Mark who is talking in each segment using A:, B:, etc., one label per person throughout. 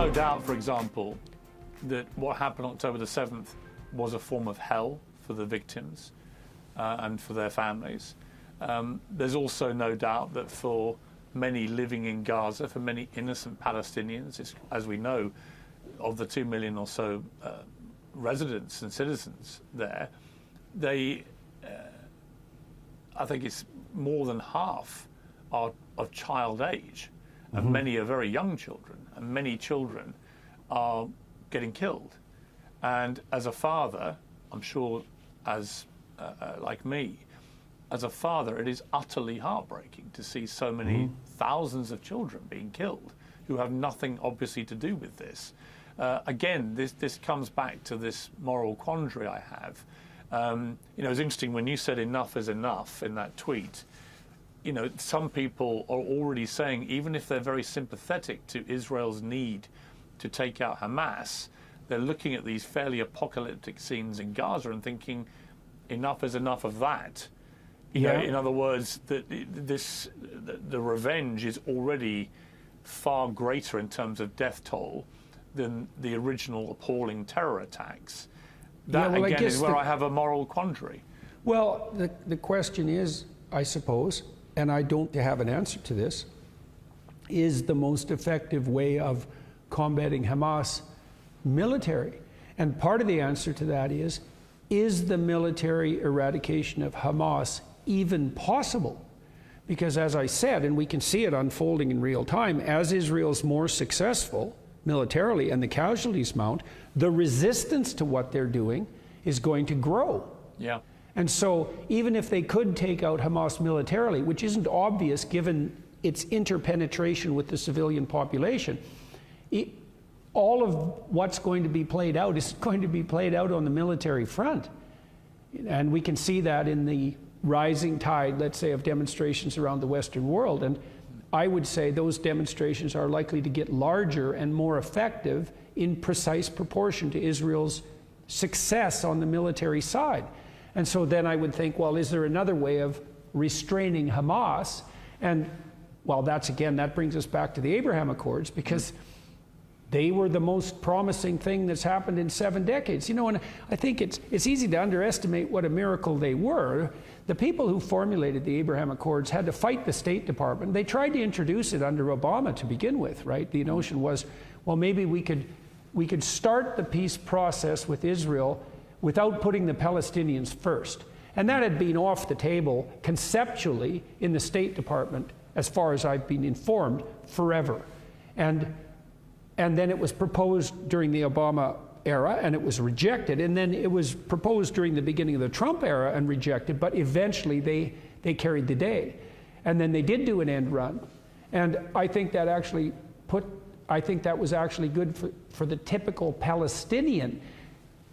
A: no doubt, for example, that what happened October the 7th was a form of hell for the victims and for their families. There's also no doubt that for many living in Gaza, for many innocent Palestinians, as we know, of the 2 million or so residents and citizens there, I think it's more than half are of child age, and many are very young children, and many children are getting killed. And as a father, I'm sure as like me, as a father, it is utterly heartbreaking to see so many thousands of children being killed who have nothing obviously to do with this. Again, this comes back to this moral quandary I have. You know, it's interesting when you said enough is enough in that tweet. You know, some people are already saying, even if they're very sympathetic to Israel's need to take out Hamas, they're looking at these fairly apocalyptic scenes in Gaza and thinking, enough is enough of that. You know, in other words, the revenge is already far greater in terms of death toll than the original appalling terror attacks. That, again, is where I have a moral quandary.
B: Well, the question is, I suppose, and I don't have an answer to this, is the most effective way of combating Hamas military? And part of the answer to that is the military eradication of Hamas even possible? Because as I said, and we can see it unfolding in real time, as Israel's more successful militarily and the casualties mount, the resistance to what they're doing is going to grow.
A: Yeah.
B: And so even if they could take out Hamas militarily, which isn't obvious given its interpenetration with the civilian population, all of what's going to be played out is going to be played out on the military front. And we can see that in the rising tide, let's say, of demonstrations around the Western world. And I would say those demonstrations are likely to get larger and more effective in precise proportion to Israel's success on the military side. And so then I would think, well, is there another way of restraining Hamas? And, well, that brings us back to the Abraham Accords, because they were the most promising thing that's happened in 7 decades. You know, and I think it's easy to underestimate what a miracle they were. The people who formulated the Abraham Accords had to fight the State Department. They tried to introduce it under Obama to begin with, right? The notion was, well, maybe we could start the peace process with Israel without putting the Palestinians first. And that had been off the table conceptually in the State Department, as far as I've been informed, forever. And then it was proposed during the Obama era, and it was rejected. And then it was proposed during the beginning of the Trump era and rejected, but eventually they carried the day. And then they did do an end run. And I think that was actually good for the typical Palestinian,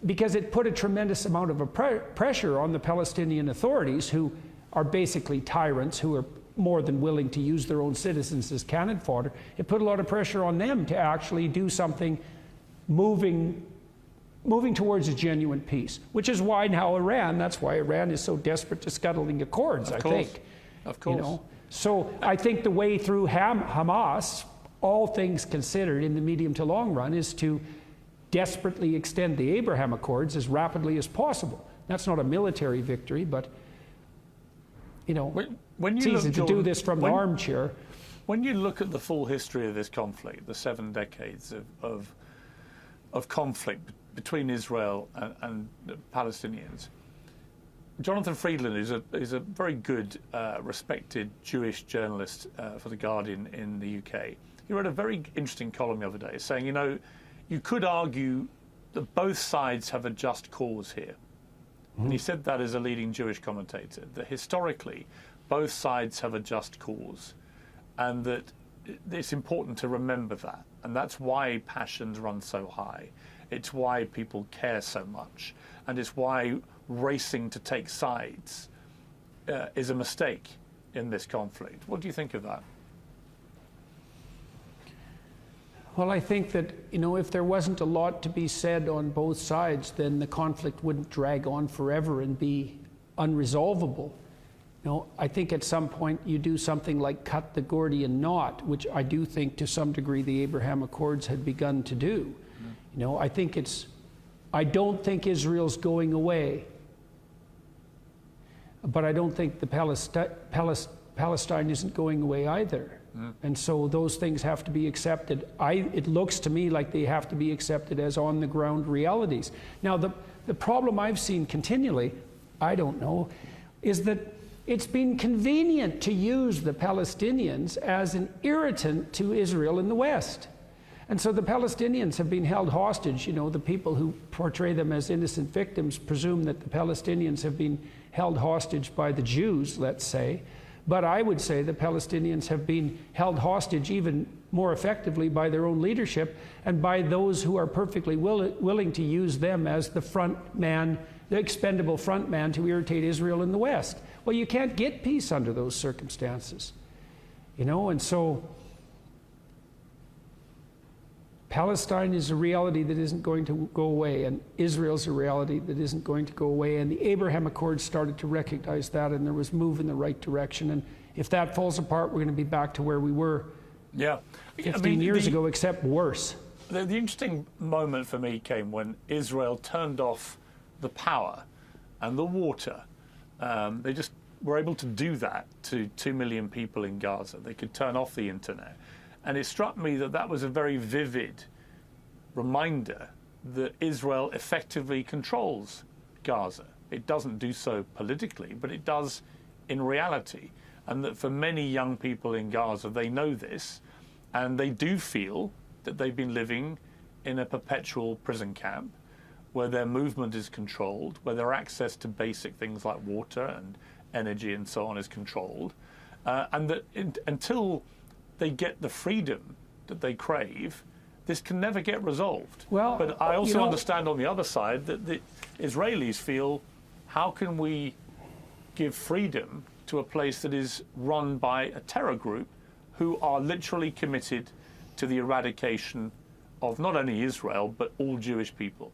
B: because it put a tremendous amount of pressure on the Palestinian authorities, who are basically tyrants, who are more than willing to use their own citizens as cannon fodder. It put a lot of pressure on them to actually do something moving towards a genuine peace, which is why now that's why Iran is so desperate to scuttle the Accords, I think.
A: Of course.
B: You know? So I think the way through Hamas, all things considered in the medium to long run, is to desperately extend the Abraham Accords as rapidly as possible. That's not a military victory, but you know, it's easy to do this from the armchair.
A: When you look at the full history of this conflict, the 7 decades of conflict between Israel and the Palestinians, Jonathan Friedland is a very good, respected Jewish journalist for The Guardian in the UK. He wrote a very interesting column the other day saying, you know, you could argue that both sides have a just cause here. And he said that as a leading Jewish commentator, that historically both sides have a just cause, and that it's important to remember that. And that's why passions run so high. It's why people care so much. And it's why racing to take sides is a mistake in this conflict. What do you think of that?
B: Well, I think that, you know, if there wasn't a lot to be said on both sides, then the conflict wouldn't drag on forever and be unresolvable. know, I think at some point you do something like cut the Gordian knot, which I do think to some degree the Abraham Accords had begun to do. You know, I don't think Israel's going away, but I don't think the Palestine isn't going away either. And so those things have to be accepted. It looks to me like they have to be accepted as on-the-ground realities. Now, the problem I've seen continually, I don't know, is that it's been convenient to use the Palestinians as an irritant to Israel in the West. And so the Palestinians have been held hostage. You know, the people who portray them as innocent victims presume that the Palestinians have been held hostage by the Jews, let's say. But I would say the Palestinians have been held hostage even more effectively by their own leadership and by those who are perfectly willing to use them as the front man, the expendable front man to irritate Israel in the West. Well, you can't get peace under those circumstances, you know, and so Palestine is a reality that isn't going to go away, and Israel's a reality that isn't going to go away, and the Abraham Accords started to recognize that, and there was move in the right direction, and if that falls apart, we're going to be back to where we were 15 years ago, except worse.
A: The interesting moment for me came when Israel turned off the power and the water. They just were able to do that to 2 million people in Gaza. They could turn off the internet. And it struck me that that was a very vivid reminder that Israel effectively controls Gaza. It doesn't do so politically, but it does in reality. And that for many young people in Gaza, they know this, and they do feel that they've been living in a perpetual prison camp where their movement is controlled, where their access to basic things like water and energy and so on is controlled, and that until they get the freedom that they crave, this can never get resolved.
B: Well,
A: but I also understand on the other side that the Israelis feel, how can we give freedom to a place that is run by a terror group who are literally committed to the eradication of not only Israel, but all Jewish people?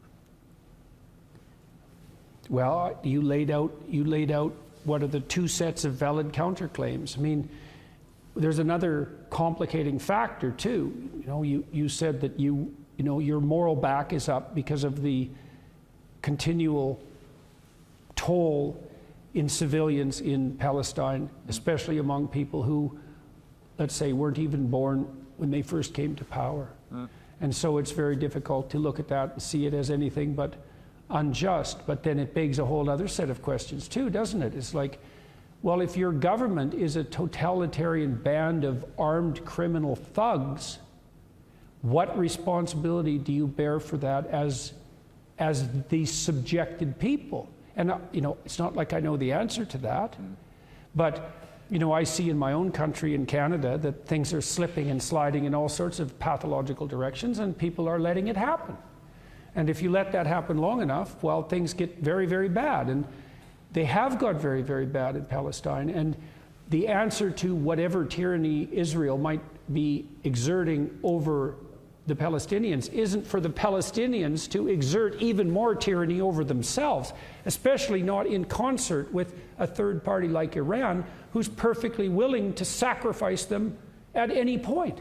B: Well, you laid out what are the two sets of valid counterclaims. I mean, there's another complicating factor too. You know, you said that you know your moral back is up because of the continual toll in civilians in Palestine, especially among people who, let's say, weren't even born when they first came to power. And so it's very difficult to look at that and see it as anything but unjust. But then it begs a whole other set of questions too, doesn't it? It's like, well, if your government is a totalitarian band of armed criminal thugs, what responsibility do you bear for that as the subjected people? And, you know, it's not like I know the answer to that, but, you know, I see in my own country in Canada that things are slipping and sliding in all sorts of pathological directions, and people are letting it happen. And if you let that happen long enough, well, things get very, very bad. And they have got very, very bad in Palestine, and the answer to whatever tyranny Israel might be exerting over the Palestinians isn't for the Palestinians to exert even more tyranny over themselves, especially not in concert with a third party like Iran, who's perfectly willing to sacrifice them at any point.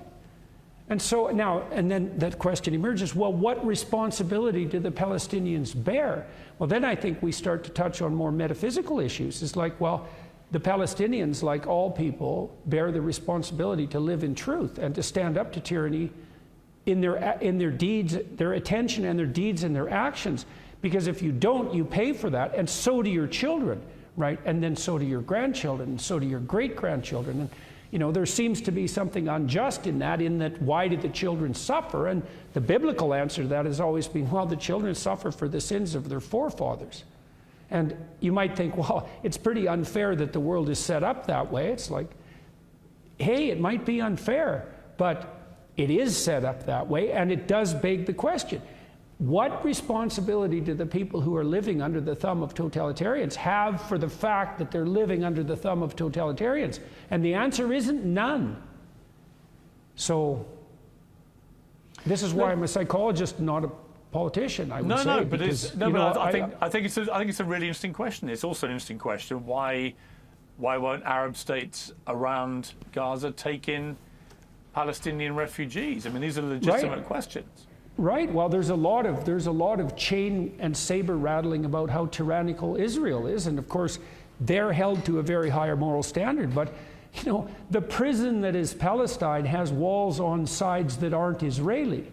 B: And so now, and then that question emerges, well, what responsibility do the Palestinians bear? Well, then I think we start to touch on more metaphysical issues. It's like, well, the Palestinians, like all people, bear the responsibility to live in truth and to stand up to tyranny in their deeds, their attention and their deeds and their actions. Because if you don't, you pay for that, and so do your children, right? And then so do your grandchildren, and so do your great-grandchildren. And, you know, there seems to be something unjust in that why did the children suffer? And the biblical answer to that has always been, well, the children suffer for the sins of their forefathers. And you might think, well, it's pretty unfair that the world is set up that way. It's like, hey, it might be unfair, but it is set up that way, and it does beg the question. What responsibility do the people who are living under the thumb of totalitarians have for the fact that they're living under the thumb of totalitarians? And the answer isn't none. So this is why I'm a psychologist, not a politician, I would say.
A: No, but I think it's a really interesting question. It's also an interesting question why Why won't Arab states around Gaza take in Palestinian refugees? I mean, these are legitimate questions.
B: Right. Well, there's a lot of chain and saber rattling about how tyrannical Israel is, and of course, they're held to a very higher moral standard. But you know, the prison that is Palestine has walls on sides that aren't Israeli.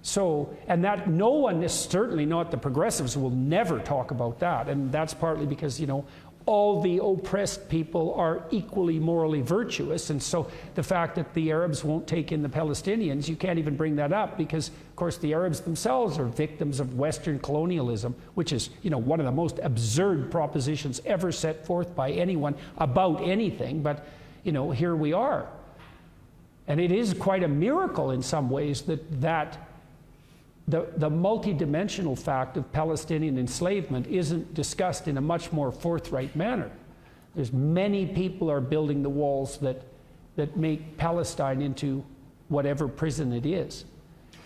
B: So, and that no one, certainly not the progressives, will never talk about that. And that's partly because, you know, all the oppressed people are equally morally virtuous. And so the fact that the Arabs won't take in the Palestinians, you can't even bring that up because, of course, the Arabs themselves are victims of Western colonialism, which is, you know, one of the most absurd propositions ever set forth by anyone about anything. But, you know, here we are. And it is quite a miracle in some ways that the multidimensional fact of Palestinian enslavement isn't discussed in a much more forthright manner. There's many people are building the walls that make Palestine into whatever prison it is.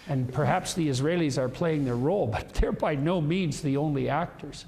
B: And perhaps the Israelis are playing their role, but they're by no means the only actors.